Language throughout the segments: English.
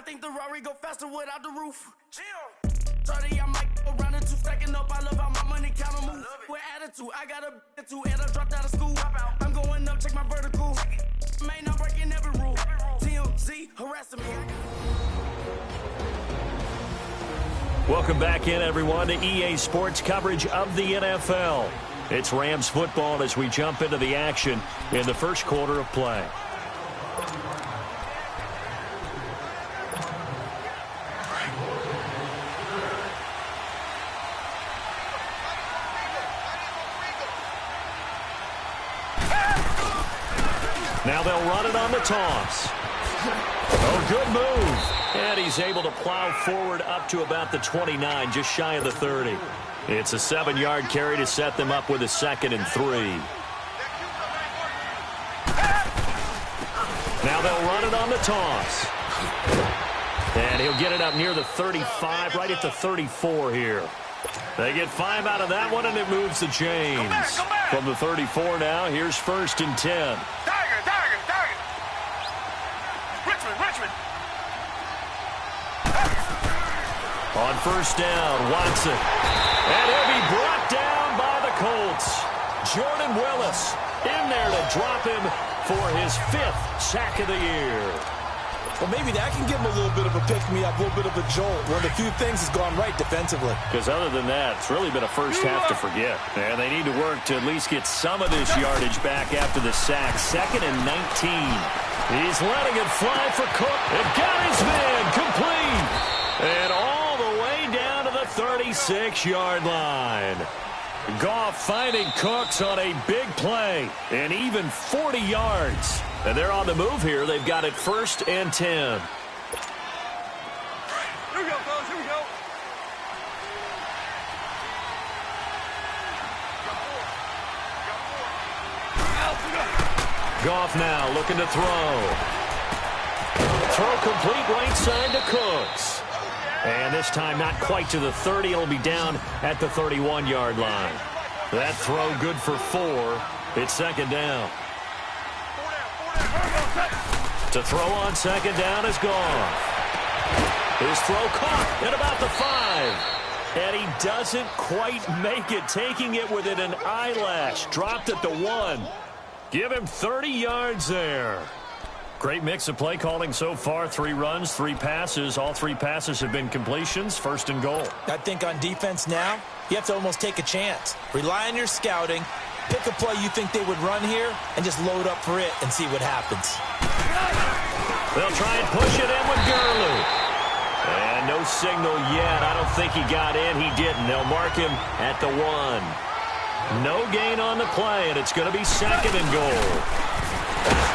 I think the Rari go faster without the roof. 30, I might go around in 2 stacking up. I love how my money count on move. With attitude, I got a attitude, and I dropped out of school. I'm going up, check my vertical. May not breaking every rule. TMZ harassing me. Welcome back in, everyone, to EA Sports coverage of the NFL. It's Rams football as we jump into the action in the first quarter of play. Now they'll run it on the toss. Oh, good move. And he's able to plow forward up to about the 29, just shy of the 30. It's a 7-yard carry to set them up with a 2nd and 3. Now they'll run it on the toss. And he'll get it up near the 35, right at the 34 here. They get 5 out of that one, and it moves the chains. Go back. From the 34 now, here's 1st and 10. Tiger. Richmond. On 1st down, Watson. And he'll be brought down by the Colts. Jordan Willis in there to drop him for his 5th sack of the year. Well, maybe that can give him a little bit of a pick-me-up, a little bit of a jolt. One of the few things has gone right defensively. Because other than that, it's really been a first half to forget. And they need to work to at least get some of this yardage back after the sack. 2nd and 19. He's letting it fly for Cook. It got his man complete. And all the way down to the 36-yard line. Goff finding Cooks on a big play. And even 40 yards. And they're on the move here. They've got it 1st and 10. Here we go, fellas. Here we go. Goff now looking to throw. Throw complete right side to Cooks. And this time not quite to the 30. It'll be down at the 31-yard line. That throw good for 4. It's 2nd down. To throw on 2nd down is Goff. His throw caught at about the 5. And he doesn't quite make it, taking it within an eyelash. Dropped at the 1. Give him 30 yards there. Great mix of play calling so far. 3 runs, 3 passes. All 3 passes have been completions. 1st and goal. I think on defense now, you have to almost take a chance. Rely on your scouting. Pick a play you think they would run here and just load up for it and see what happens. They'll try and push it in with Gurley. And no signal yet. I don't think he got in. He didn't. They'll mark him at the 1. No gain on the play, and it's going to be 2nd and goal.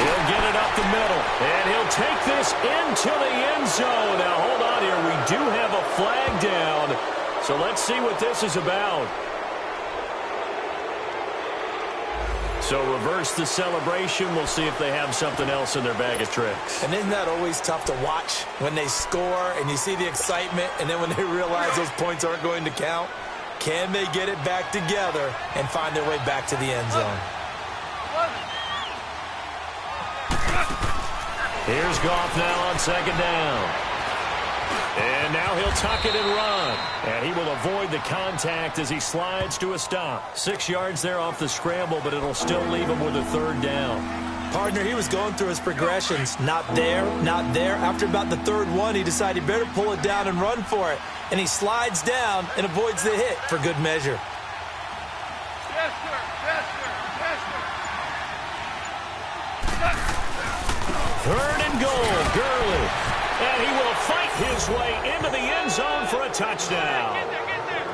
He'll get it up the middle, and he'll take this into the end zone. Now, hold on here. We do have a flag down, so let's see what this is about. So reverse the celebration. We'll see if they have something else in their bag of tricks. And isn't that always tough to watch when they score and you see the excitement, and then when they realize those points aren't going to count? Can they get it back together and find their way back to the end zone? Here's Goff now on 2nd down. And now he'll tuck it and run. And he will avoid the contact as he slides to a stop. 6 yards there off the scramble, but it'll still leave him with a 3rd down. Partner, he was going through his progressions. Not there, not there. After about the 3rd one, he decided he better pull it down and run for it. And he slides down and avoids the hit for good measure. Yes, sir. Yes, sir. Yes, sir. 3rd and goal, Gurley. And he will fight his way into the end zone for a touchdown.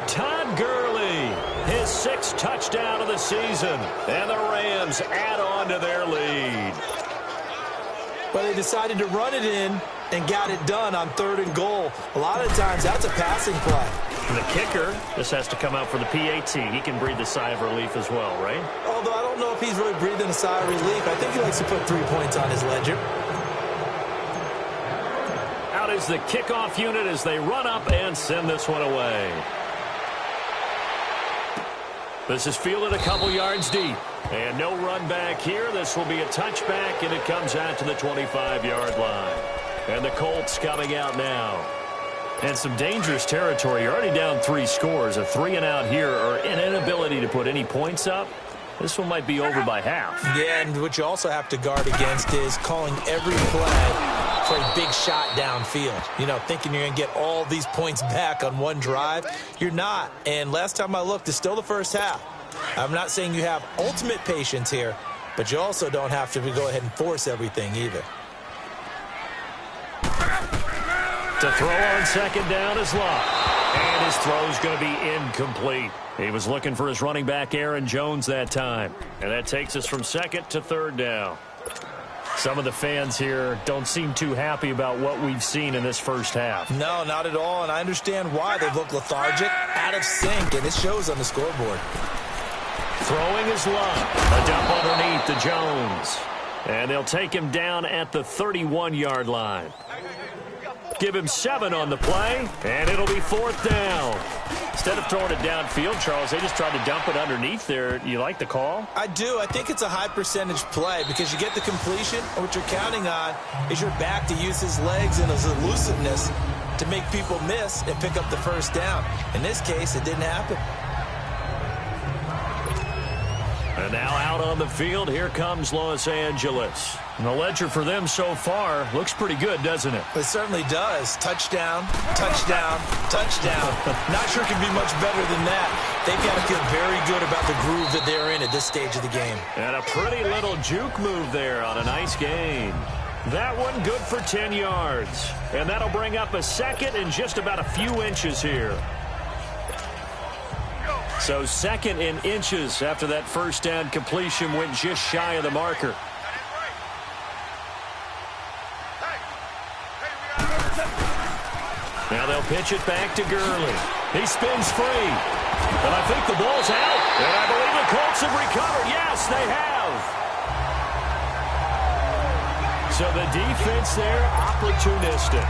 Todd Gurley, his 6th touchdown of the season. And the Rams add on to their lead. But they decided to run it in and got it done on 3rd and goal. A lot of times that's a passing play. And the kicker, this has to come out for the PAT. He can breathe a sigh of relief as well, right? Although I don't know if he's really breathing a sigh of relief. I think he likes to put 3 points on his ledger. Out is the kickoff unit as they run up and send this one away. This is fielded a couple yards deep. And no run back here. This will be a touchback, and it comes out to the 25-yard line. And the Colts coming out now. And some dangerous territory. You're already down 3 scores. A 3-and-out here or an inability to put any points up. This one might be over by half. Yeah, and what you also have to guard against is calling every play for a big shot downfield. You know, thinking you're going to get all these points back on one drive. You're not. And last time I looked, it's still the first half. I'm not saying you have ultimate patience here, but you also don't have to go ahead and force everything either. To throw on second down is Locke. And his throw's going to be incomplete. He was looking for his running back, Aaron Jones, that time. And that takes us from second to third down. Some of the fans here don't seem too happy about what we've seen in this first half. No, not at all, and I understand why. They look lethargic, out of sync, and it shows on the scoreboard. Throwing is Locke. A dump underneath to Jones. And they'll take him down at the 31-yard line. Give him 7 on the play, and it'll be 4th down. Instead of throwing it downfield, Charles, they just tried to dump it underneath there. You like the call? I do. I think it's a high-percentage play because you get the completion, and what you're counting on is your back to use his legs and his elusiveness to make people miss and pick up the first down. In this case, it didn't happen. And now out on the field, here comes Los Angeles. And the ledger for them so far looks pretty good, doesn't it? It certainly does. Touchdown, touchdown, touchdown. Not sure it can be much better than that. They've got to feel very good about the groove that they're in at this stage of the game. And a pretty little juke move there on a nice gain. That one good for 10 yards. And that'll bring up a second and just about a few inches here. So second in inches after that first down completion went just shy of the marker. Now they'll pitch it back to Gurley. He spins free. And I think the ball's out. And I believe the Colts have recovered. Yes, they have. So the defense there, opportunistic.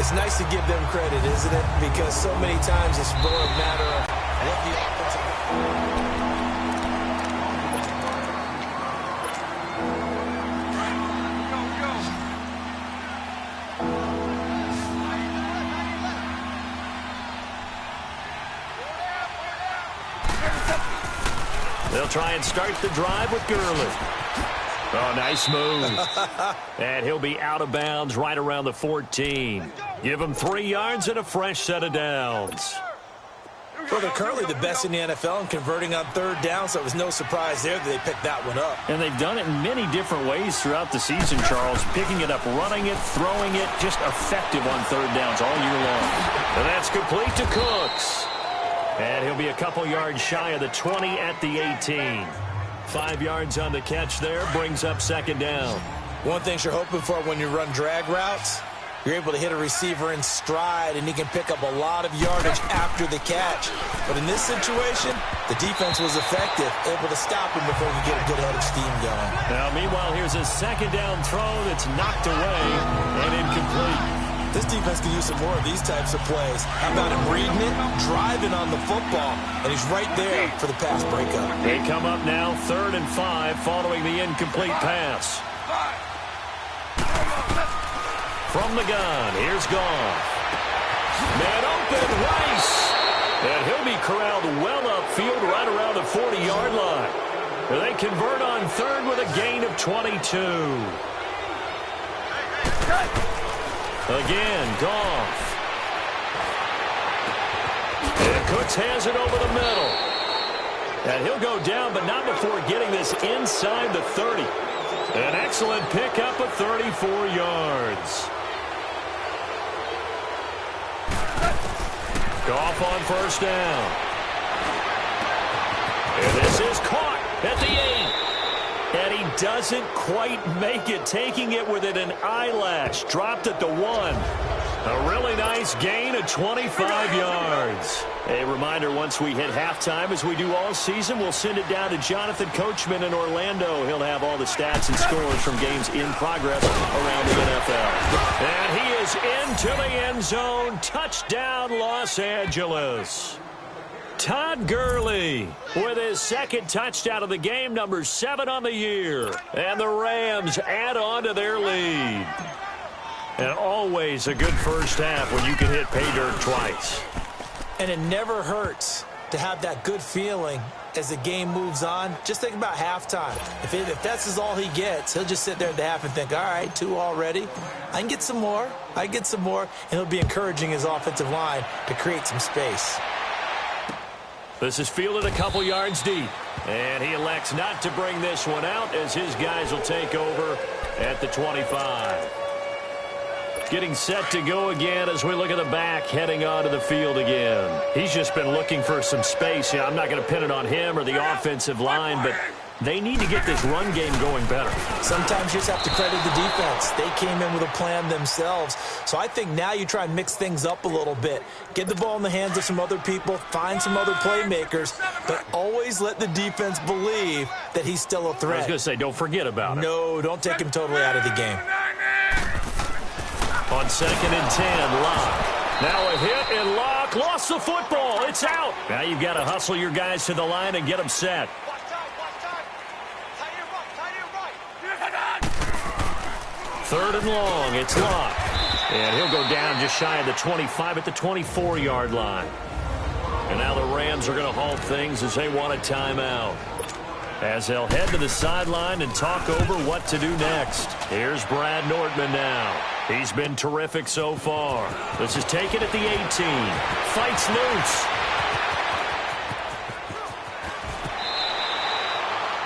It's nice to give them credit, isn't it? Because so many times it's more a matter of what the offensive... They'll try and start the drive with Gurley. Oh, nice move. And he'll be out of bounds right around the 14. Give him 3 yards and a fresh set of downs. Well, they're currently the best in the NFL in converting on third down, so it was no surprise there that they picked that one up. And they've done it in many different ways throughout the season, Charles. Picking it up, running it, throwing it, just effective on third downs all year long. And that's complete to Cooks. And he'll be a couple yards shy of the 20 at the 18. 5 yards on the catch there, brings up second down. One thing you're hoping for when you run drag routes, you're able to hit a receiver in stride, and he can pick up a lot of yardage after the catch. But in this situation, the defense was effective, able to stop him before he get a good head of steam going. Now, meanwhile, here's a second down throw that's knocked away and incomplete. This defense can use some more of these types of plays. How about him reading it, driving on the football, and he's right there for the pass breakup. They come up now 3rd and 5 following the incomplete pass. From the gun, here's Goff. Man open, Rice. And he'll be corralled well upfield right around the 40-yard line. They convert on 3rd with a gain of 22. Again, Goff. And Cooks has it over the middle. And he'll go down, but not before getting this inside the 30. An excellent pickup of 34 yards. Goff on first down. And this is caught at the 8. And he doesn't quite make it, taking it within an eyelash. Dropped at the 1. A really nice gain of 25 yards. A reminder, once we hit halftime, as we do all season, we'll send it down to Jonathan Coachman in Orlando. He'll have all the stats and scores from games in progress around the NFL. And he is into the end zone. Touchdown, Los Angeles. Todd Gurley with his second touchdown of the game, number 7 on the year. And the Rams add on to their lead. And always a good first half when you can hit pay dirt twice. And it never hurts to have that good feeling as the game moves on. Just think about halftime. If that's all he gets, he'll just sit there at the half and think, all right, 2 already. I can get some more. And he'll be encouraging his offensive line to create some space. This is fielded a couple yards deep. And he elects not to bring this one out as his guys will take over at the 25. Getting set to go again as we look at the back heading onto the field again. He's just been looking for some space. Yeah, I'm not going to pin it on him or the offensive line, but they need to get this run game going better. Sometimes you just have to credit the defense. They came in with a plan themselves. So I think now you try and mix things up a little bit. Get the ball in the hands of some other people, find some other playmakers, but always let the defense believe that he's still a threat. I was going to say, don't forget about it. No, don't take him totally out of the game. On 2nd and 10, Locke. Now a hit, and Locke lost the football. It's out. Now you've got to hustle your guys to the line and get them set. Third and long, it's Locke. And he'll go down just shy of the 25 at the 24-yard line. And now the Rams are going to halt things as they want a timeout. As they'll head to the sideline and talk over what to do next. Here's Brad Nortman now. He's been terrific so far. This is taken at the 18. Fights loose.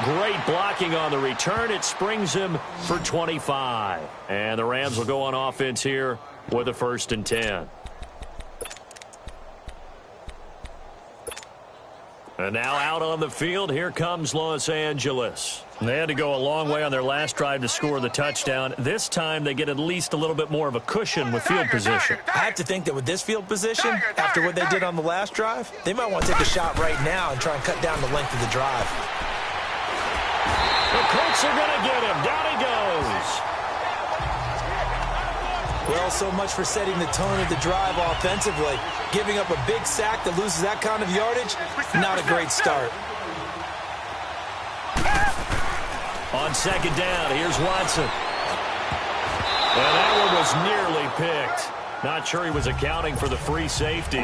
Great blocking on the return. It springs him for 25. And the Rams will go on offense here with a 1st and 10. And now out on the field, here comes Los Angeles. They had to go a long way on their last drive to score the touchdown. This time they get at least a little bit more of a cushion with field position. I have to think that with this field position, after what they did on the last drive, they might want to take a shot right now and try and cut down the length of the drive. The Colts are going to get him. Down he goes. Well, so much for setting the tone of the drive offensively. Giving up a big sack that loses that kind of yardage, not a great start. On 2nd down, here's Watson. And that one was nearly picked. Not sure he was accounting for the free safety.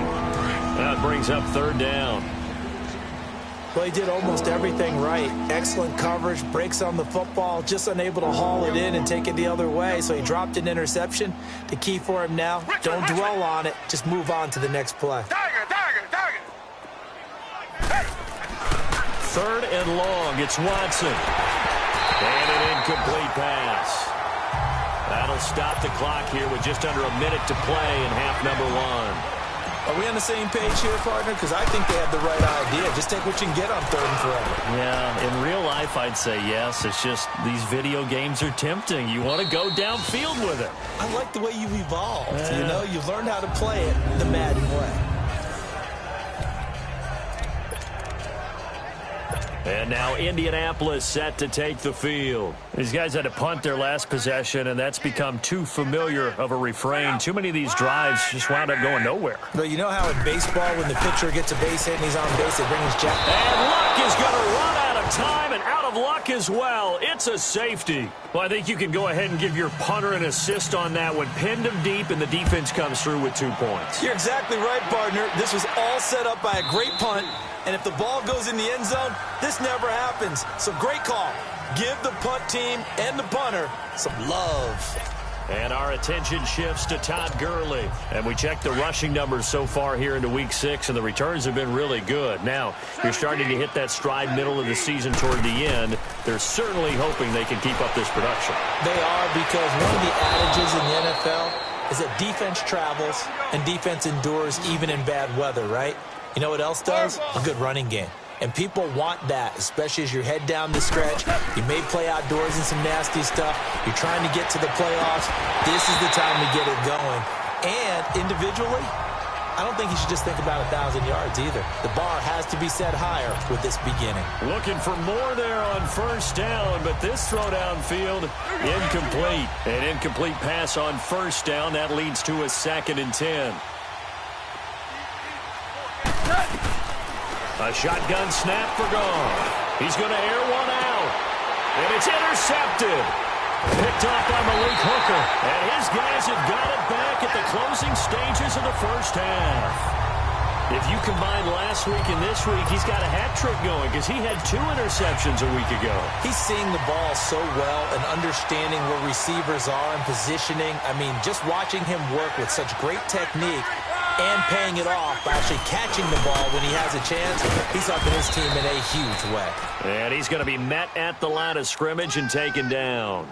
That brings up 3rd down. Well, he did almost everything right. Excellent coverage, breaks on the football, just unable to haul it in and take it the other way, so he dropped an interception. The key for him now, don't dwell on it, just move on to the next play. 3rd and long, it's Watson. And an incomplete pass. That'll stop the clock here with just under a minute to play in half number 1. Are we on the same page here, partner? Because I think they have the right idea. Just take what you can get on 3rd and forever. Yeah, in real life, I'd say yes. It's just these video games are tempting. You want to go downfield with it. I like the way you've evolved. Yeah. You know, you've learned how to play it the Madden way. And now Indianapolis set to take the field. These guys had to punt their last possession, and that's become too familiar of a refrain. Too many of these drives just wound up going nowhere. But you know how in baseball, when the pitcher gets a base hit and he's on base, they bring his jack. And Luck is going to run out of time and out of luck as well. It's a safety. Well, I think you can go ahead and give your punter an assist on that one. Pinned him deep, and the defense comes through with 2 points. You're exactly right, partner. This was all set up by a great punt. And if the ball goes in the end zone, this never happens. So great call. Give the punt team and the punter some love. And our attention shifts to Todd Gurley. And we check the rushing numbers so far here into Week 6, and the returns have been really good. Now, you're starting to hit that stride middle of the season toward the end. They're certainly hoping they can keep up this production. They are, because one of the adages in the NFL is that defense travels and defense endures even in bad weather, right? You know what else does? A good running game. And people want that, especially as you head down the stretch. You may play outdoors in some nasty stuff. You're trying to get to the playoffs. This is the time to get it going. And individually, I don't think you should just think about 1,000 yards either. The bar has to be set higher with this beginning. Looking for more there on 1st down, but this throw downfield, incomplete. An incomplete pass on 1st down. That leads to a 2nd and 10. A shotgun snap for Gone. He's going to air one out. And it's intercepted. Picked off by Malik Hooker. And his guys have got it back at the closing stages of the first half. If you combine last week and this week, he's got a hat trick going because he had 2 interceptions a week ago. He's seeing the ball so well and understanding where receivers are and positioning. I mean, just watching him work with such great technique and paying it off by actually catching the ball when he has a chance, he's helping his team in a huge way. And he's going to be met at the line of scrimmage and taken down.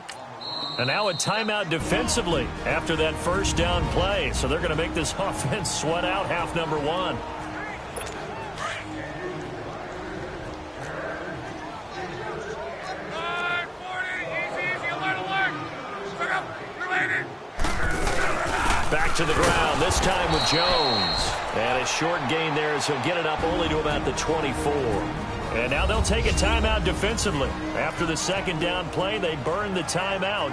And now a timeout defensively after that first down play. So they're going to make this offense sweat out half number 1. Back to the ground, this time with Jones. And a short gain there as he'll get it up only to about the 24. And now they'll take a timeout defensively. After the second down play, they burn the timeout,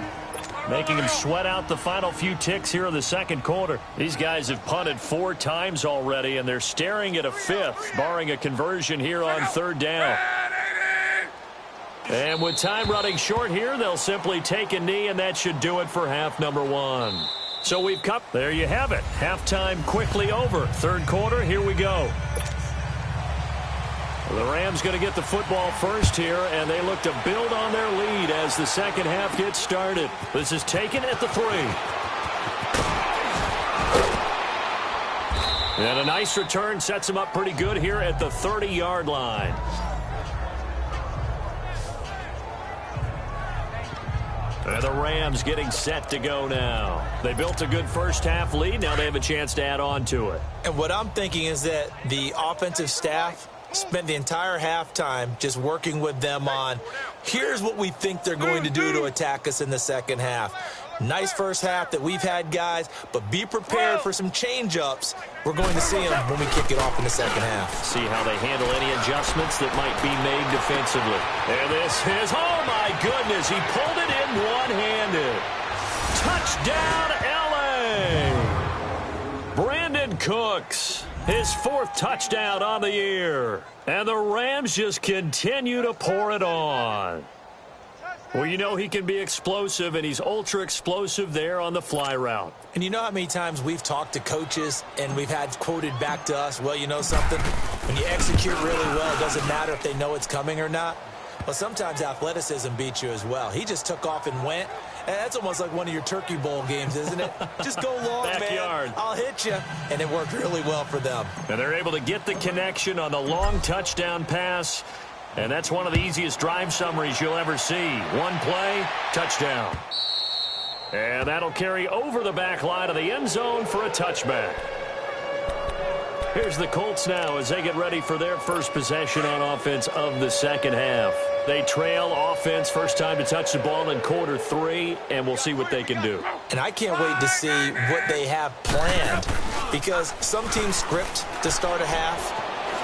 making them sweat out the final few ticks here in the second quarter. These guys have punted 4 times already, and they're staring at a 5th, barring a conversion here on third down. And with time running short here, they'll simply take a knee, and that should do it for half number 1. So we've come. There you have it. Halftime quickly over. Third quarter, here we go. The Rams going to get the football first here, and they look to build on their lead as the second half gets started. This is taken at the 3. And a nice return sets them up pretty good here at the 30-yard line. And the Rams getting set to go now. They built a good first half lead. Now they have a chance to add on to it. And what I'm thinking is that the offensive staff spent the entire halftime just working with them on, here's what we think they're going to do to attack us in the second half. Nice first half that we've had, guys, but be prepared for some change-ups. We're going to see them when we kick it off in the second half. See how they handle any adjustments that might be made defensively. And this is, oh my goodness, he pulled it in one-handed. Touchdown, L.A. Brandon Cooks. His 4th touchdown on the year. And the Rams just continue to pour it on. Well, you know he can be explosive, and he's ultra-explosive there on the fly route. And you know how many times we've talked to coaches and we've had quoted back to us, well, you know something? When you execute really well, it doesn't matter if they know it's coming or not. Well, sometimes athleticism beats you as well. He just took off and went. And that's almost like one of your Turkey Bowl games, isn't it? Just go long, Backyard. man. I'll hit you. And it worked really well for them. And they're able to get the connection on the long touchdown pass. And that's one of the easiest drive summaries you'll ever see. One play, touchdown. And that'll carry over the back line of the end zone for a touchback. Here's the Colts now as they get ready for their first possession on offense of the second half. They trail offense, first time to touch the ball in quarter 3, and we'll see what they can do. And I can't wait to see what they have planned, because some teams script to start a half.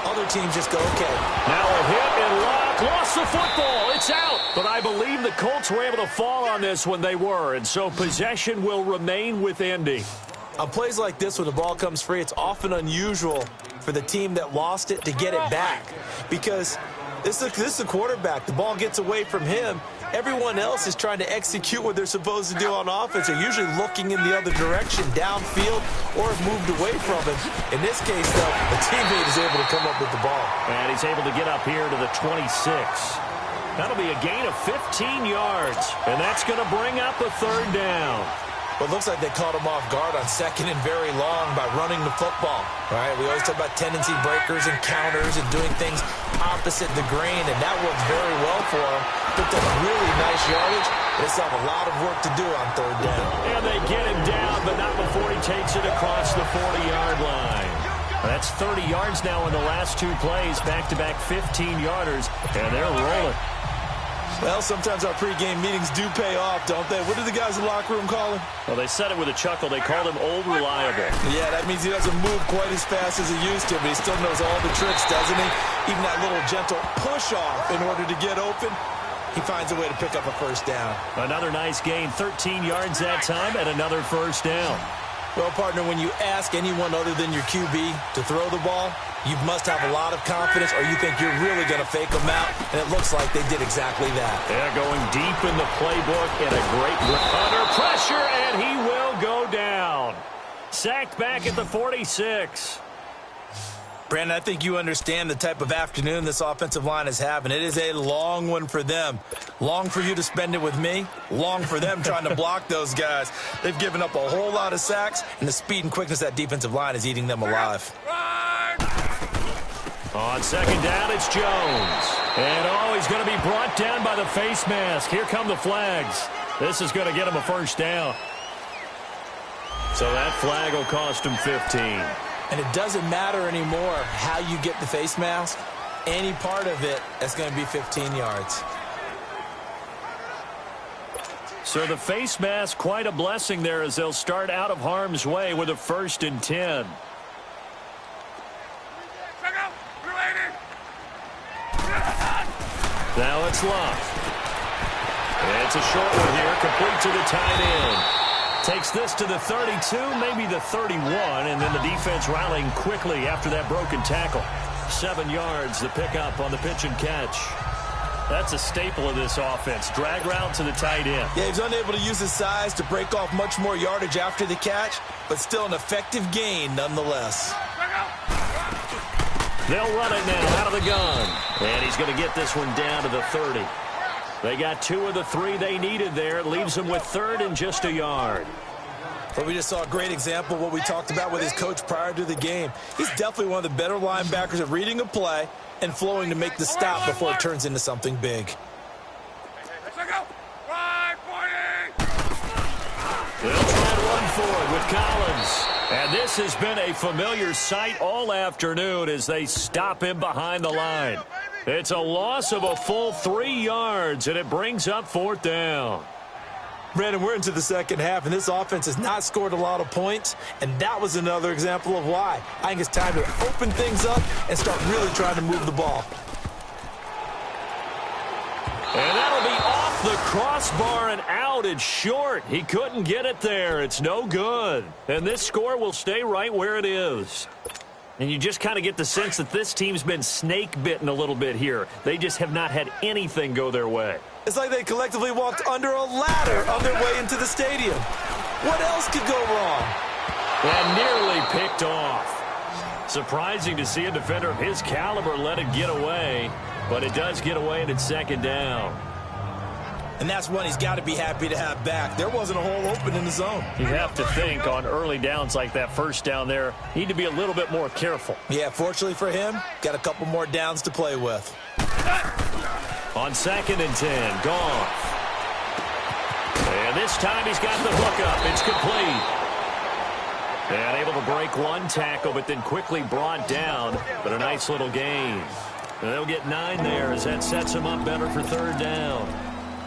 Other teams just go, okay. Now a hit and lock, lost the football. It's out. But I believe the Colts were able to fall on this when they were, and so possession will remain with Indy. On plays like this, when the ball comes free, it's often unusual for the team that lost it to get it back, because this is the quarterback. The ball gets away from him. Everyone else is trying to execute what they're supposed to do on offense. They're usually looking in the other direction, downfield, or have moved away from him. In this case, though, the teammate is able to come up with the ball. And he's able to get up here to the 26. That'll be a gain of 15 yards, and that's going to bring up a third down. Well, it looks like they caught him off guard on second and very long by running the football. All right, we always talk about tendency breakers and counters and doing things opposite the grain, and that worked very well for him. Picked up really nice yardage. They still have a lot of work to do on third down. And they get him down, but not before he takes it across the 40-yard line. That's 30 yards now in the last 2 plays, back-to-back 15-yarders, and they're rolling. Well, sometimes our pregame meetings do pay off, don't they? What do the guys in the locker room call him? Well, they said it with a chuckle. They called him Old Reliable. Yeah, that means he doesn't move quite as fast as he used to, but he still knows all the tricks, doesn't he? Even that little gentle push-off in order to get open, he finds a way to pick up a first down. Another nice gain, 13 yards that time, and another first down. Well, partner, when you ask anyone other than your QB to throw the ball, you must have a lot of confidence or you think you're really going to fake them out, and it looks like they did exactly that. They're going deep in the playbook and a great under pressure, and he will go down. Sacked back at the 46. Brandon, I think you understand the type of afternoon this offensive line is having. It is a long one for them. Long for you to spend it with me. Long for them trying to block those guys. They've given up a whole lot of sacks, and the speed and quickness of that defensive line is eating them alive. On second down, it's Jones. And, he's going to be brought down by the face mask. Here come the flags. This is going to get him a first down. So that flag will cost him 15. And it doesn't matter anymore how you get the face mask. Any part of it, that's going to be 15 yards. So the face mask, quite a blessing there as they'll start out of harm's way with a 1st and 10. Now it's Love. It's a short one here, complete to the tight end. Takes this to the 32, maybe the 31, and then the defense rallying quickly after that broken tackle. 7 yards, the pickup on the pitch and catch. That's a staple of this offense. Drag route to the tight end. Yeah, he's unable to use his size to break off much more yardage after the catch, but still an effective gain nonetheless. They'll run it now out of the gun. And he's going to get this one down to the 30. They got 2 of the 3 they needed there. It leaves them with 3rd and just a yard. But we just saw a great example of what we talked about with his coach prior to the game. He's definitely one of the better linebackers at reading a play and flowing to make the stop before it turns into something big. They'll try to run forward with Collins. And this has been a familiar sight all afternoon as they stop him behind the line. It's a loss of a full 3 yards, and it brings up 4th down. Brandon, we're into the second half, and this offense has not scored a lot of points, and that was another example of why. I think it's time to open things up and start really trying to move the ball. And that'll be off the crossbar and out. It's short. He couldn't get it there. It's no good. And this score will stay right where it is. And you just kind of get the sense that this team's been snake-bitten a little bit here. They just have not had anything go their way. It's like they collectively walked under a ladder on their way into the stadium. What else could go wrong? And nearly picked off. Surprising to see a defender of his caliber let it get away, but it does get away and it's 2nd down. And that's one he's got to be happy to have back. There wasn't a hole open in the zone. You have to think on early downs like that first down there, need to be a little bit more careful. Yeah, fortunately for him, got a couple more downs to play with. On 2nd and 10, Goff. And this time he's got the hook up. It's complete. And able to break one tackle, but then quickly brought down. But a nice little gain. And they'll get 9 there as that sets him up better for 3rd down.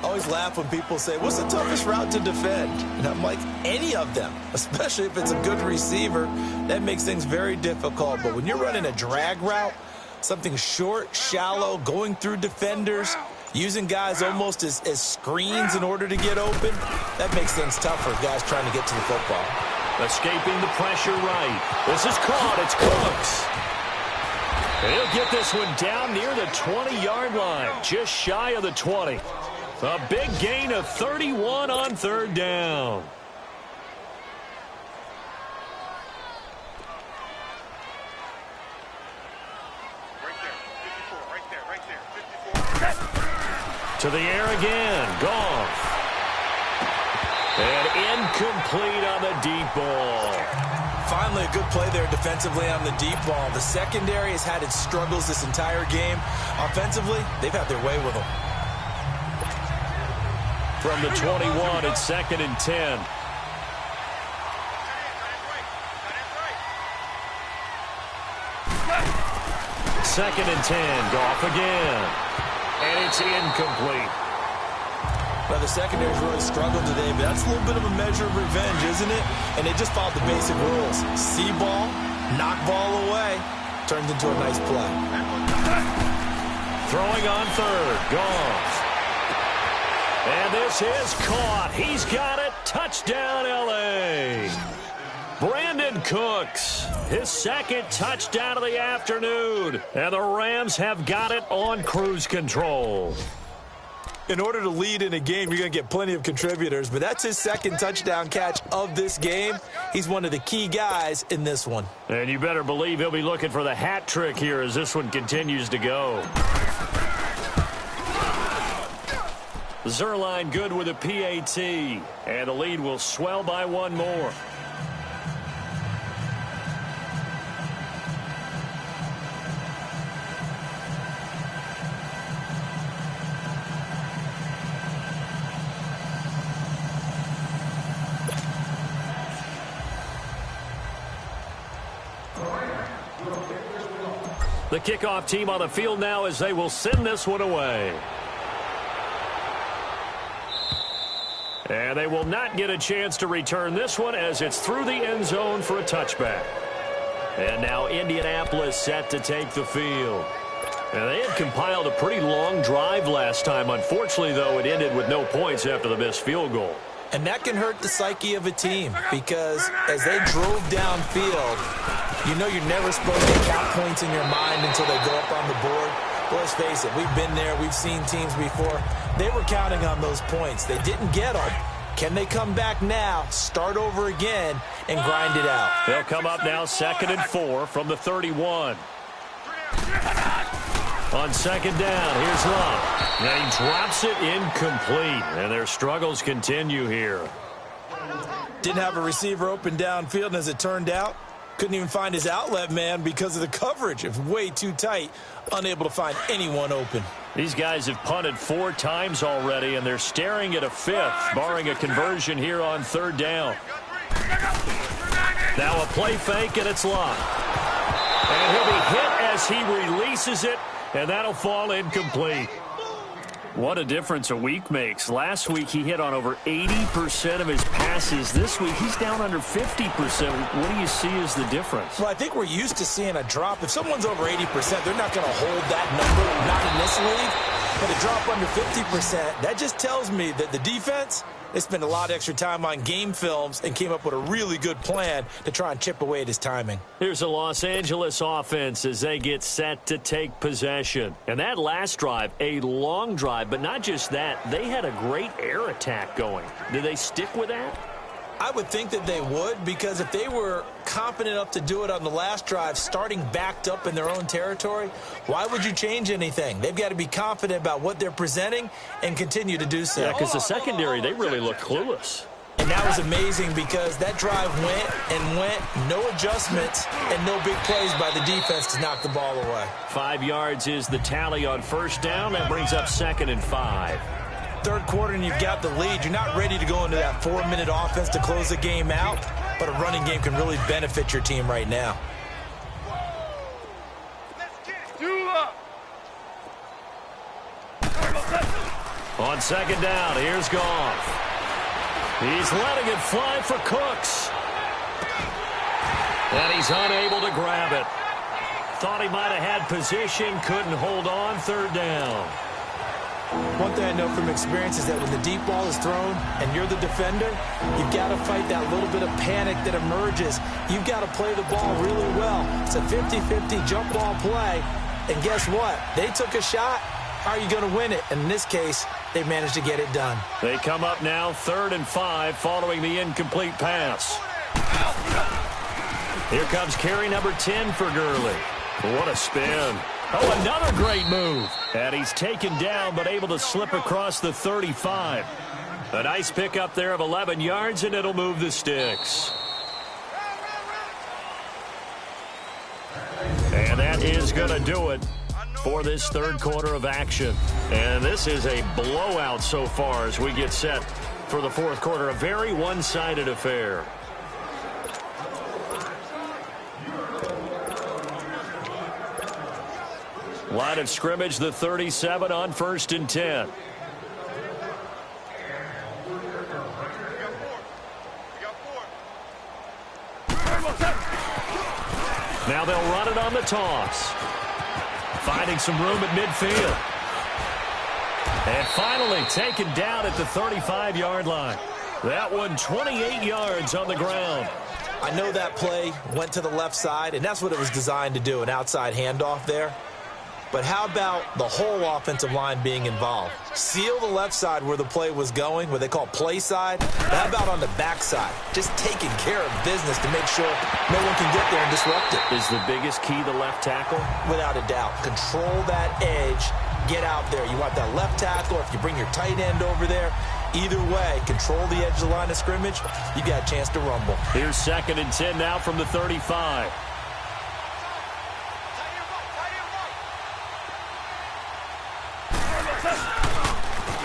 I always laugh when people say, what's the toughest route to defend? And I'm like, any of them, especially if it's a good receiver. That makes things very difficult. But when you're running a drag route, something short, shallow, going through defenders, using guys almost as screens in order to get open, that makes things tough for guys trying to get to the football. Escaping the pressure right. This is caught. It's Cooks. And he'll get this one down near the 20-yard line, just shy of the 20. A big gain of 31 on 3rd down. Right there. 54. To the air again. Goff. And incomplete on the deep ball. Finally, a good play there defensively on the deep ball. The secondary has had its struggles this entire game. Offensively, they've had their way with them. From the 21, it's 2nd and 10. Second and 10, Goff again. And it's incomplete. Well, the secondary's really struggled today, but that's a little bit of a measure of revenge, isn't it? And they just followed the basic rules. See ball, knock ball away, turns into a nice play. Throwing on 3rd, Goff. And this is caught. He's got it. Touchdown, L.A. Brandon Cooks, his second touchdown of the afternoon. And the Rams have got it on cruise control. In order to lead in a game, you're going to get plenty of contributors, but that's his second touchdown catch of this game. He's one of the key guys in this one. And you better believe he'll be looking for the hat trick here as this one continues to go. Zerline good with a PAT, and the lead will swell by one more. The kickoff team on the field now as they will send this one away. And they will not get a chance to return this one as it's through the end zone for a touchback. And now Indianapolis set to take the field. And they had compiled a pretty long drive last time. Unfortunately, though, it ended with no points after the missed field goal. And that can hurt the psyche of a team because as they drove downfield, you know you're never supposed to count points in your mind until they go up on the board. Well, let's face it, we've been there. We've seen teams before. They were counting on those points. They didn't get them. Can they come back now, start over again, and grind it out? They'll come up now 2nd and 4 from the 31. On second down, here's Love. And he drops it incomplete, and their struggles continue here. Didn't have a receiver open downfield, and as it turned out, couldn't even find his outlet man because of the coverage. It was way too tight, unable to find anyone open. These guys have punted 4 times already, and they're staring at a 5th, barring a conversion here on 3rd down. Now a play fake, and it's Love. And he'll be hit as he releases it, and that'll fall incomplete. What a difference a week makes. Last week he hit on over 80% of his passes. This week he's down under 50%. What do you see as the difference? Well, I think we're used to seeing a drop. If someone's over 80%, they're not going to hold that number, not in this league. But a drop under 50%, that just tells me that the defense, they spent a lot of extra time on game films and came up with a really good plan to try and chip away at his timing. Here's a Los Angeles offense as they get set to take possession. And that last drive, a long drive, but not just that, they had a great air attack going. Did they stick with that? I would think that they would, because if they were confident enough to do it on the last drive, starting backed up in their own territory, why would you change anything? They've got to be confident about what they're presenting and continue to do so. Yeah, because the secondary, they really look clueless. And that was amazing because that drive went, no adjustments, and no big plays by the defense to knock the ball away. 5 yards is the tally on 1st down. That brings up 2nd and 5. Third quarter and you've got the lead. You're not ready to go into that 4-minute offense to close the game out, but a running game can really benefit your team right now. On 2nd down, here's Goff. He's letting it fly for Cooks. And he's unable to grab it. Thought he might have had position, couldn't hold on. 3rd down. One thing I know from experience is that when the deep ball is thrown and you're the defender, you've got to fight that little bit of panic that emerges. You've got to play the ball really well. It's a 50-50 jump ball play. And guess what? They took a shot. How are you going to win it? And in this case, they managed to get it done. They come up now 3rd and 5 following the incomplete pass. Here comes carry number 10 for Gurley. What a spin. Oh, another great move. And he's taken down but able to slip across the 35. A nice pickup there of 11 yards, and it'll move the sticks. And that is going to do it for this 3rd quarter of action. And this is a blowout so far as we get set for the 4th quarter. A very one-sided affair. Line of scrimmage, the 37 on 1st and 10. Now they'll run it on the toss. Finding some room at midfield. And finally taken down at the 35-yard line. That one 28 yards on the ground. I know that play went to the left side, and that's what it was designed to do, an outside handoff there. But how about the whole offensive line being involved? Seal the left side where the play was going, what they call play side. How about on the back side? Just taking care of business to make sure no one can get there and disrupt it. Is the biggest key the left tackle? Without a doubt. Control that edge. Get out there. You want that left tackle. If you bring your tight end over there, either way, control the edge of the line of scrimmage, you got a chance to rumble. Here's 2nd and 10 now from the 35.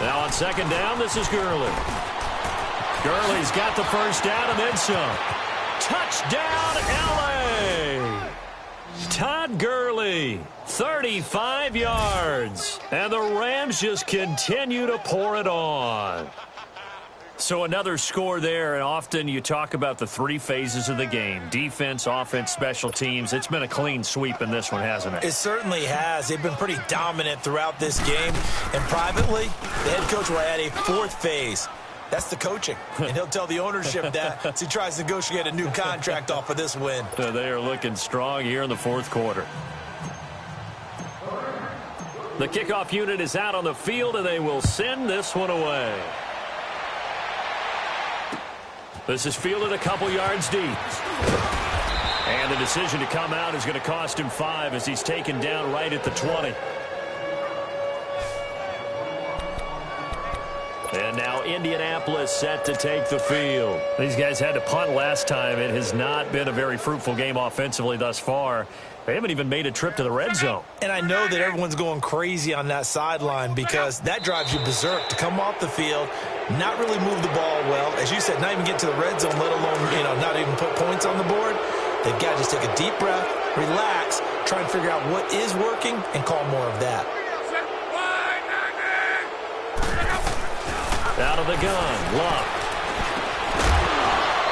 Now on 2nd down, this is Gurley. Gurley's got the first down and then some. Touchdown, L.A. Todd Gurley, 35 yards. And the Rams just continue to pour it on. So another score there, and often you talk about the 3 phases of the game. Defense, offense, special teams. It's been a clean sweep in this one, hasn't it? It certainly has. They've been pretty dominant throughout this game. And privately, the head coach will add a 4th phase. That's the coaching. And he'll tell the ownership that as he tries to negotiate a new contract off of this win. They are looking strong here in the 4th quarter. The kickoff unit is out on the field, and they will send this one away. This is fielded a couple yards deep. And the decision to come out is going to cost him 5 as he's taken down right at the 20. And now Indianapolis set to take the field. These guys had to punt last time. It has not been a very fruitful game offensively thus far. They haven't even made a trip to the red zone. And I know that everyone's going crazy on that sideline because that drives you berserk to come off the field, not really move the ball well. As you said, not even get to the red zone, let alone, not even put points on the board. They've got to just take a deep breath, relax, try and figure out what is working, and call more of that. Out of the gun, Luck.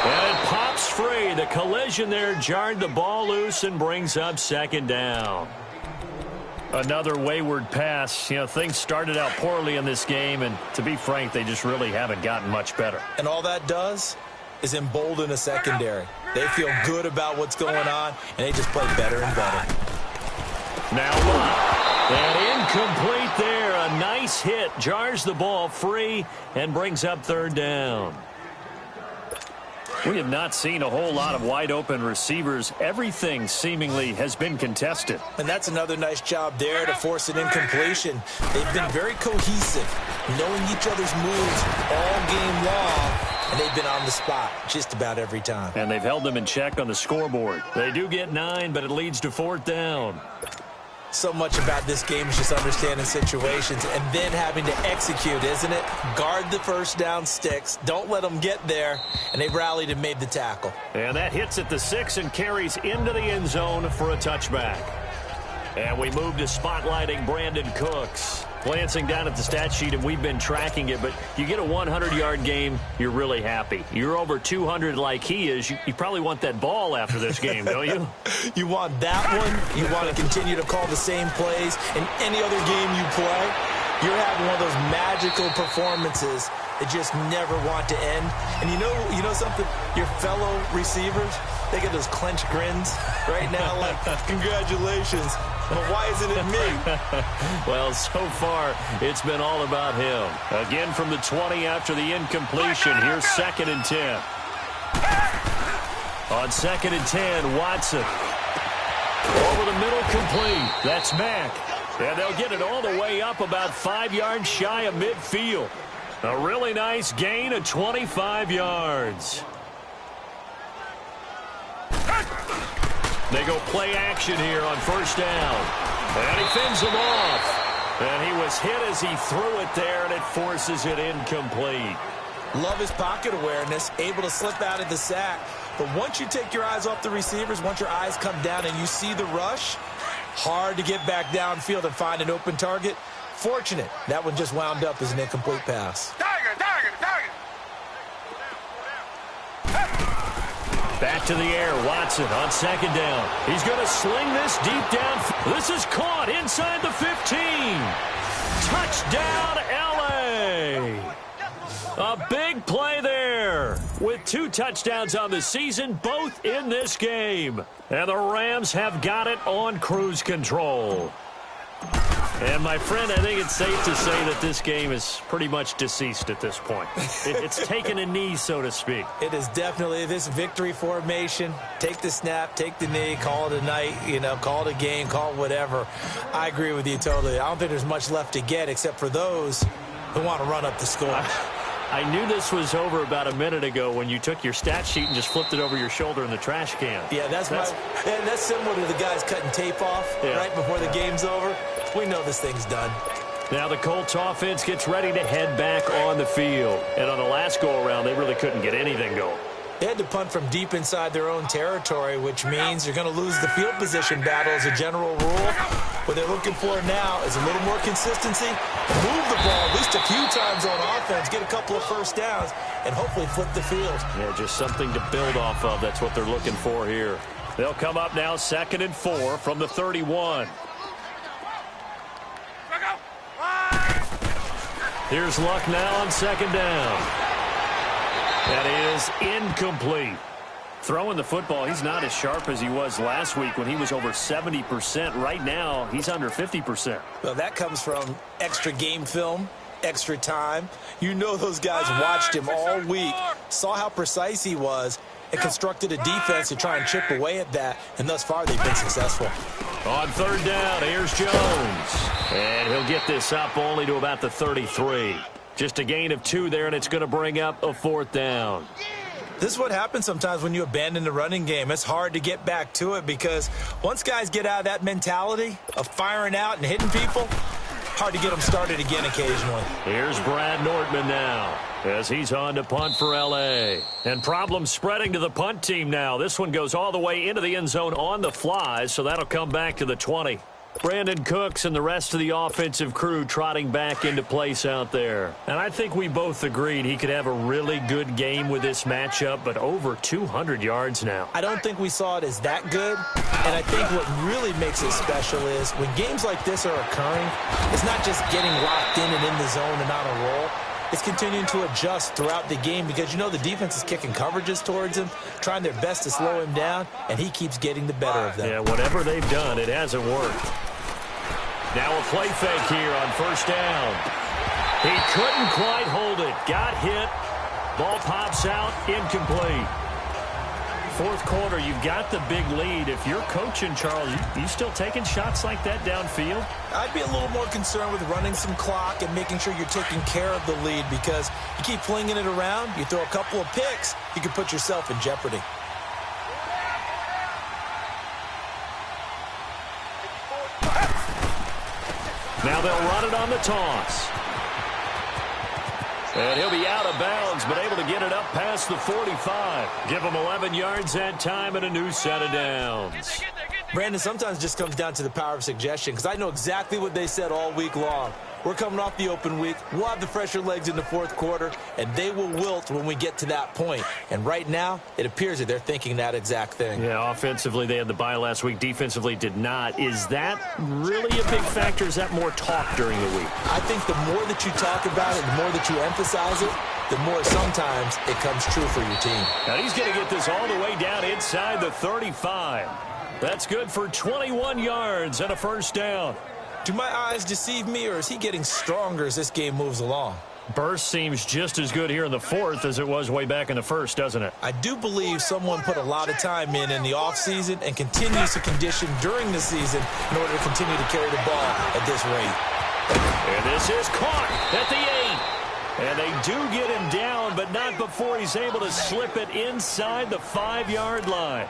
And it pops free. The collision there jarred the ball loose and brings up 2nd down. Another wayward pass. Things started out poorly in this game, and to be frank, they just really haven't gotten much better. And all that does is embolden a secondary. They feel good about what's going on, and they just play better and better. Now Luck. And incomplete there. A nice hit. Jars the ball free and brings up 3rd down. We have not seen a whole lot of wide-open receivers. Everything seemingly has been contested. And that's another nice job there to force an incompletion. They've been very cohesive, knowing each other's moves all game long, and they've been on the spot just about every time. And they've held them in check on the scoreboard. They do get 9, but it leads to 4th down. So much about this game is just understanding situations and then having to execute, isn't it? Guard the first down sticks. Don't let them get there. And they rallied and made the tackle. And that hits at the 6 and carries into the end zone for a touchback. And we move to spotlighting Brandon Cooks. Glancing down at the stat sheet, and we've been tracking it, but you get a 100-yard game, you're really happy. You're over 200 like he is. You probably want that ball after this game, don't you? You want that one. You want to continue to call the same plays in any other game you play. You're having one of those magical performances that just never want to end. And you know something? Your fellow receivers, they get those clenched grins right now like, congratulations. Well, why isn't it me? Well, so far, it's been all about him. Again from the 20 after the incompletion. Here's 2nd and 10. On 2nd and 10, Watson. Over the middle, complete. That's Mack. And they'll get it all the way up about 5 yards shy of midfield. A really nice gain of 25 yards. They go play action here on 1st down. And he fends him off. And he was hit as he threw it there, and it forces it incomplete. Love his pocket awareness, able to slip out of the sack. But once you take your eyes off the receivers, once your eyes come down and you see the rush, hard to get back downfield and find an open target. Fortunate, that one just wound up as an incomplete pass. Back to the air, Watson on 2nd down. He's going to sling this deep down. This is caught inside the 15. Touchdown, L.A. A big play there with 2 touchdowns on the season, both in this game. And the Rams have got it on cruise control. And, my friend, I think it's safe to say that this game is pretty much deceased at this point. It's taken a knee, so to speak. It is definitely this victory formation. Take the snap, take the knee, call it a night, call it a game, call it whatever. I agree with you totally. I don't think there's much left to get except for those who want to run up the score. I knew this was over about a minute ago when you took your stat sheet and just flipped it over your shoulder in the trash can. Yeah, that's similar to the guys cutting tape off right before the game's over. We know this thing's done. Now the Colts offense gets ready to head back on the field. And on the last go-around, they really couldn't get anything going. They had to punt from deep inside their own territory, which means you're going to lose the field position battle as a general rule. What they're looking for now is a little more consistency, move the ball at least a few times on offense, get a couple of first downs, and hopefully flip the field. Yeah, just something to build off of. That's what they're looking for here. They'll come up now 2nd and 4 from the 31. Here's Luck now on 2nd down. That is incomplete. Throwing the football, he's not as sharp as he was last week when he was over 70%. Right now, he's under 50%. Well, that comes from extra game film, extra time. You know those guys watched him all week, saw how precise he was, and constructed a defense to try and chip away at that, and thus far they've been successful. On 3rd down, here's Jones. And he'll get this up only to about the 33. Just a gain of 2 there, and it's going to bring up a 4th down. This is what happens sometimes when you abandon the running game. It's hard to get back to it because once guys get out of that mentality of firing out and hitting people, hard to get them started again occasionally. Here's Brad Nortman now as he's on to punt for L.A. And problems spreading to the punt team now. This one goes all the way into the end zone on the fly, so that'll come back to the 20. Brandon Cooks and the rest of the offensive crew trotting back into place out there. And I think we both agreed he could have a really good game with this matchup, but over 200 yards now. I don't think we saw it as that good, and I think what really makes it special is when games like this are occurring, it's not just getting locked in and in the zone and on a roll. It's continuing to adjust throughout the game because the defense is kicking coverages towards him, trying their best to slow him down, and he keeps getting the better of them. Yeah, whatever they've done, it hasn't worked. Now a play fake here on 1st down. He couldn't quite hold it. Got hit. Ball pops out. Incomplete. 4th quarter, you've got the big lead. If you're coaching, Charles, you still taking shots like that downfield? I'd be a little more concerned with running some clock and making sure you're taking care of the lead because you keep flinging it around, you throw a couple of picks, you can put yourself in jeopardy. Now they'll run it on the toss. And he'll be out of bounds, but able to get it up past the 45. Give him 11 yards that time and a new set of downs. Brandon, sometimes it just comes down to the power of suggestion because I know exactly what they said all week long. We're coming off the open week. We'll have the fresher legs in the 4th quarter, and they will wilt when we get to that point. And right now, it appears that they're thinking that exact thing. Yeah, offensively, they had the bye last week. Defensively, did not. Is that really a big factor? Is that more talk during the week? I think the more that you talk about it, the more that you emphasize it, the more sometimes it comes true for your team. Now he's going to get this all the way down inside the 35. That's good for 21 yards and a 1st down. Do my eyes deceive me, or is he getting stronger as this game moves along? Burst seems just as good here in the 4th as it was way back in the 1st, doesn't it? I do believe someone put a lot of time in the offseason and continues to condition during the season in order to continue to carry the ball at this rate. And this is caught at the 8. And they do get him down, but not before he's able to slip it inside the 5-yard line.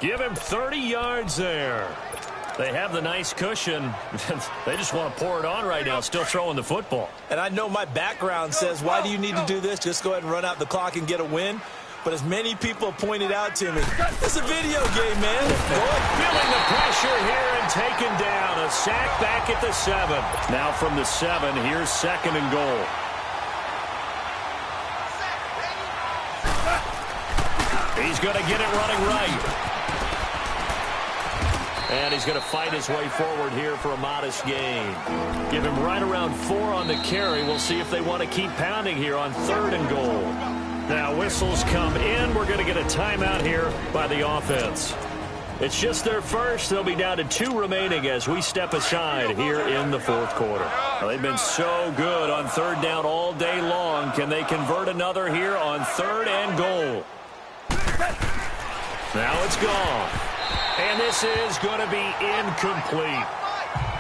Give him 30 yards there. They have the nice cushion. They just want to pour it on right now, still throwing the football. And I know my background says, why do you need to do this? Just go ahead and run out the clock and get a win. But as many people pointed out to me, it's a video game, man. Feeling the pressure here and taken down. A sack back at the 7. Now from the 7, here's 2nd and goal. He's going to get it running right. And And he's going to fight his way forward here for a modest gain. Give him right around 4 on the carry. We'll see if they want to keep pounding here on 3rd and goal. Now whistles come in. We're going to get a timeout here by the offense. It's just their first. They'll be down to 2 remaining as we step aside here in the 4th quarter. Well, they've been so good on 3rd down all day long. Can they convert another here on 3rd and goal? Now it's gone. And this is going to be incomplete.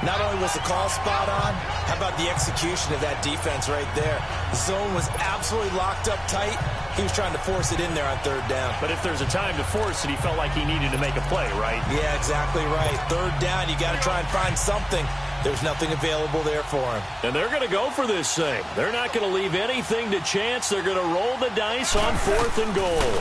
Not only was the call spot on, how about the execution of that defense right there? The zone was absolutely locked up tight. He was trying to force it in there on 3rd down. But if there's a time to force it, he felt like he needed to make a play, right? Yeah, exactly right. 3rd down, you got to try and find something. There's nothing available there for him. And they're going to go for this thing. They're not going to leave anything to chance. They're going to roll the dice on 4th and goal.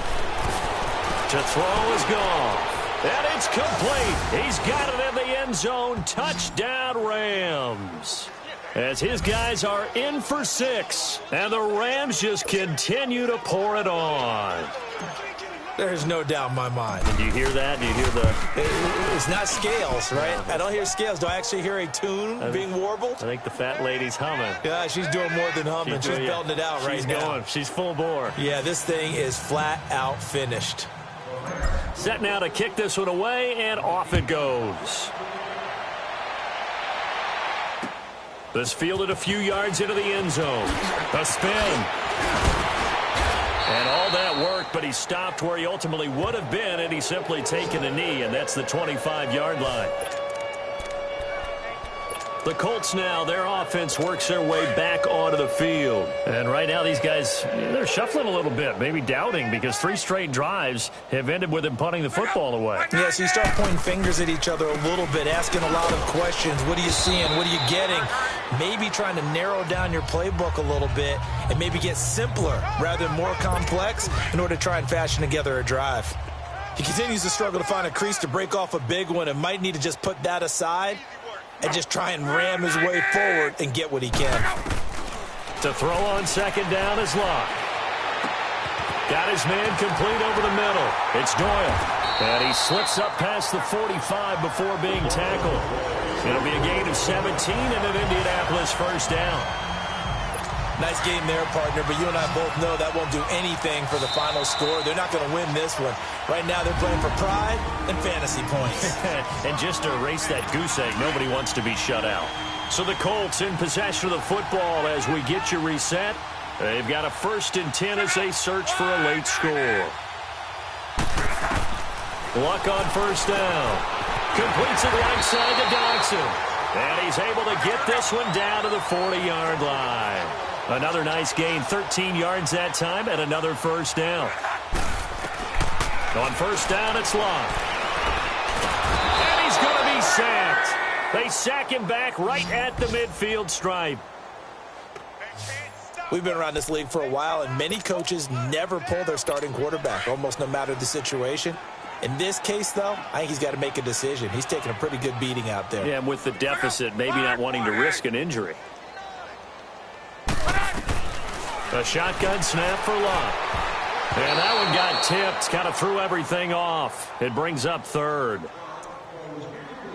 To throw is gone. And it's complete. He's got it in the end zone. Touchdown, Rams. As his guys are in for 6. And the Rams just continue to pour it on. There's no doubt in my mind. And do you hear that? Do you hear the... It's not scales, right? I don't hear scales. Do I actually hear a tune being warbled? I think the fat lady's humming. Yeah, she's doing more than humming. She's belting it out right now. She's going. She's full bore. Yeah, this thing is flat out finished. Set now to kick this one away, and off it goes. This fielded a few yards into the end zone. A spin. And all that worked, but he stopped where he ultimately would have been, and he's simply taken a knee, and that's the 25-yard line. The Colts now, their offense works their way back onto the field. And right now these guys, they're shuffling a little bit, maybe doubting, because 3 straight drives have ended with them punting the football away. Yeah, so you start pointing fingers at each other a little bit, asking a lot of questions. What are you seeing? What are you getting? Maybe trying to narrow down your playbook a little bit and maybe get simpler rather than more complex in order to try and fashion together a drive. He continues to struggle to find a crease to break off a big one and might need to just put that aside and just try and ram his way forward and get what he can. To throw on 2nd down is Locke. Got his man complete over the middle. It's Doyle. And he slips up past the 45 before being tackled. It'll be a gain of 17 and an Indianapolis 1st down. Nice game there, partner, but you and I both know that won't do anything for the final score. They're not going to win this one. Right now they're playing for pride and fantasy points. And just to erase that goose egg, nobody wants to be shut out. So the Colts in possession of the football as we get you reset. They've got a 1st and 10 as they search for a late score. Luck on 1st down. Completes it right side to Dodson. And he's able to get this one down to the 40-yard line. Another nice gain, 13 yards that time, and another 1st down. On 1st down, it's Locke. And he's going to be sacked. They sack him back right at the midfield stripe. We've been around this league for a while, and many coaches never pull their starting quarterback, almost no matter the situation. In this case, though, I think he's got to make a decision. He's taking a pretty good beating out there. Yeah, and with the deficit, maybe not wanting to risk an injury. A shotgun snap for Locke. And that one got tipped, kind of threw everything off. It brings up 3rd.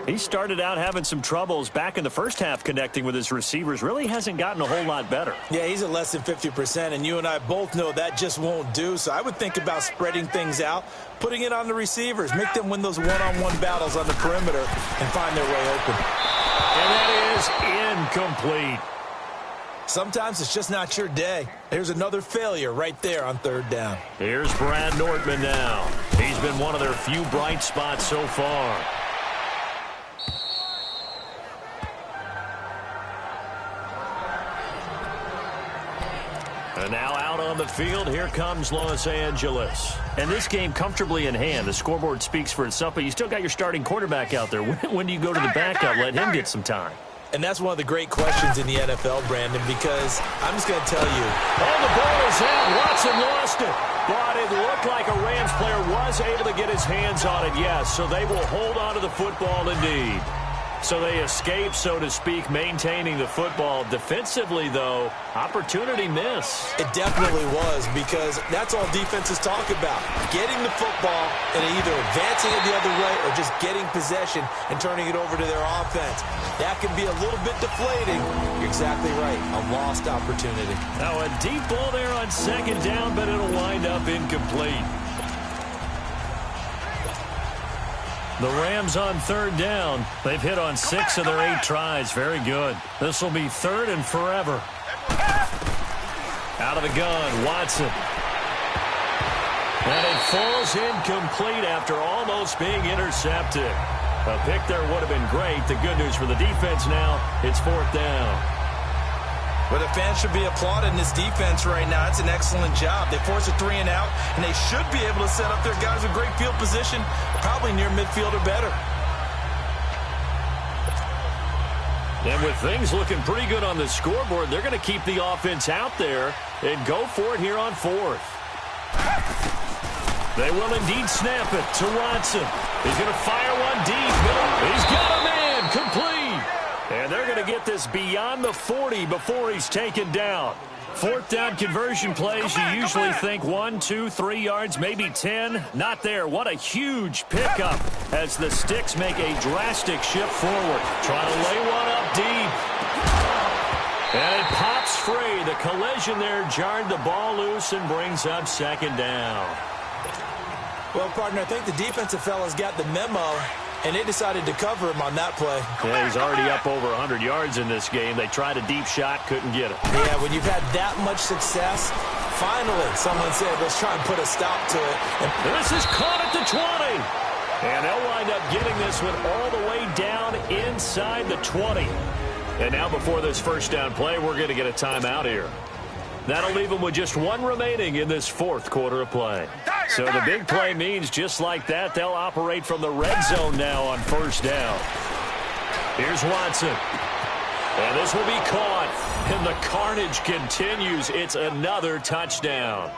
He started out having some troubles back in the first half connecting with his receivers. Really hasn't gotten a whole lot better. Yeah, he's at less than 50%, and you and I both know that just won't do. So I would think about spreading things out, putting it on the receivers, make them win those one-on-one battles on the perimeter and find their way open. And that is incomplete. Sometimes it's just not your day. There's another failure right there on 3rd down. Here's Brad Nortman now. He's been one of their few bright spots so far. And now out on the field, here comes Los Angeles. And this game comfortably in hand. The scoreboard speaks for itself, but you still got your starting quarterback out there. When do you go to the backup, let him get some time? And that's one of the great questions in the NFL, Brandon, because I'm just going to tell you. Oh, the ball is out. Watson lost it. But it looked like a Rams player was able to get his hands on it, yes. So they will hold on to the football indeed. So they escape, so to speak, maintaining the football. Defensively, though, opportunity miss. It definitely was, because that's all defenses talk about. Getting the football and either advancing it the other way or just getting possession and turning it over to their offense. That can be a little bit deflating. You're exactly right. A lost opportunity. Now a deep ball there on second down, but it'll wind up incomplete. The Rams on third down. They've hit on 6 of their 8 tries. Very good. This will be third and forever. Out of the gun, Watson. And it falls incomplete after almost being intercepted. A pick there would have been great. The good news for the defense now, it's fourth down. Well, the fans should be applauding this defense right now. It's an excellent job. They force a 3-and-out, and they should be able to set up their guys with great field position, probably near midfield or better. And with things looking pretty good on the scoreboard, they're going to keep the offense out there and go for it here on fourth. They will indeed snap it to Watson. He's going to fire one deep. He's got a man complete. And they're going to get this beyond the 40 before he's taken down. Fourth down conversion plays, you usually think 1, 2, 3 yards, maybe 10. Not there. What a huge pickup as the Sticks make a drastic shift forward. Trying to lay one up deep. And it pops free. The collision there jarred the ball loose and brings up second down. Well, partner, I think the defensive fellas got the memo, and they decided to cover him on that play. Yeah, he's already up over 100 yards in this game. They tried a deep shot, couldn't get it. Yeah, when you've had that much success, finally someone said, let's try and put a stop to it. And this is caught at the 20. And they'll wind up getting this one all the way down inside the 20. And now before this first down play, we're going to get a timeout here. That'll leave them with just 1 remaining in this fourth quarter of play. So the big play means just like that, they'll operate from the red zone now on first down. Here's Watson. And this will be caught. And the carnage continues. It's another touchdown.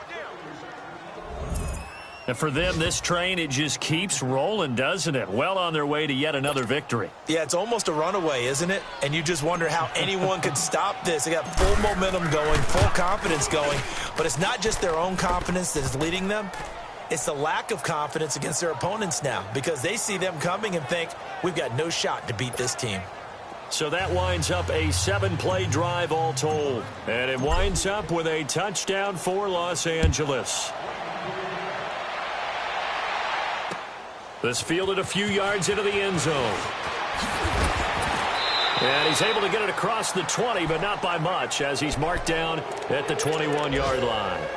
And for them, this train, it just keeps rolling, doesn't it? Well on their way to yet another victory. Yeah, it's almost a runaway, isn't it? And you just wonder how anyone could stop this. They got full momentum going, full confidence going. But it's not just their own confidence that is leading them. It's the lack of confidence against their opponents now, because they see them coming and think, we've got no shot to beat this team. So that winds up a 7-play drive all told. And it winds up with a touchdown for Los Angeles. This fielded a few yards into the end zone. And he's able to get it across the 20, but not by much, as he's marked down at the 21-yard line.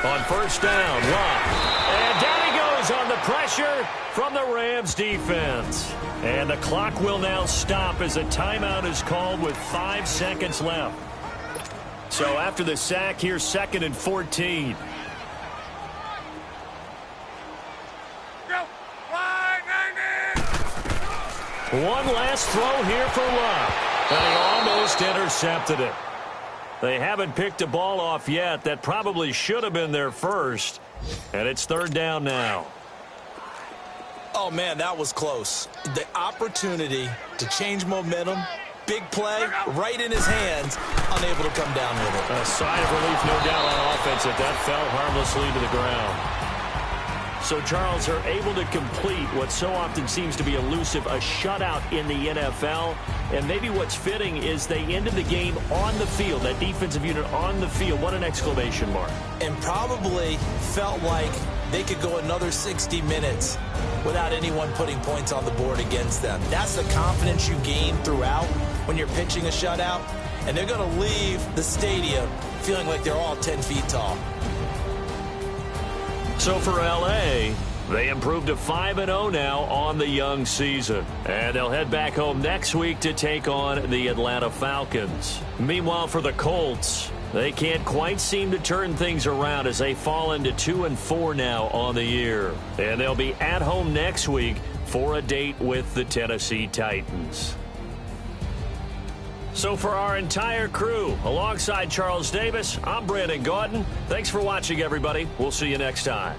On first down, Locke. And down he goes on the pressure from the Rams defense. And the clock will now stop as a timeout is called with 5 seconds left. So after the sack, here's 2nd and 14. One last throw here for Locke. And he almost intercepted it. They haven't picked a ball off yet. That probably should have been their first. And it's third down now. Oh, man, that was close. The opportunity to change momentum, big play, right in his hands, unable to come down with it. A sigh of relief, no doubt, on offense that that fell harmlessly to the ground. So, Charles, are able to complete what so often seems to be elusive, a shutout in the NFL. And maybe what's fitting is they ended the game on the field, that defensive unit on the field. What an exclamation mark. And probably felt like they could go another 60 minutes without anyone putting points on the board against them. That's the confidence you gain throughout when you're pitching a shutout. And they're going to leave the stadium feeling like they're all 10 feet tall. So for L.A., they improved to 5-0 now on the young season. And they'll head back home next week to take on the Atlanta Falcons. Meanwhile, for the Colts, they can't quite seem to turn things around as they fall into 2-4 now on the year. And they'll be at home next week for a date with the Tennessee Titans. So for our entire crew, alongside Charles Davis, I'm Brandon Gaudin. Thanks for watching, everybody. We'll see you next time.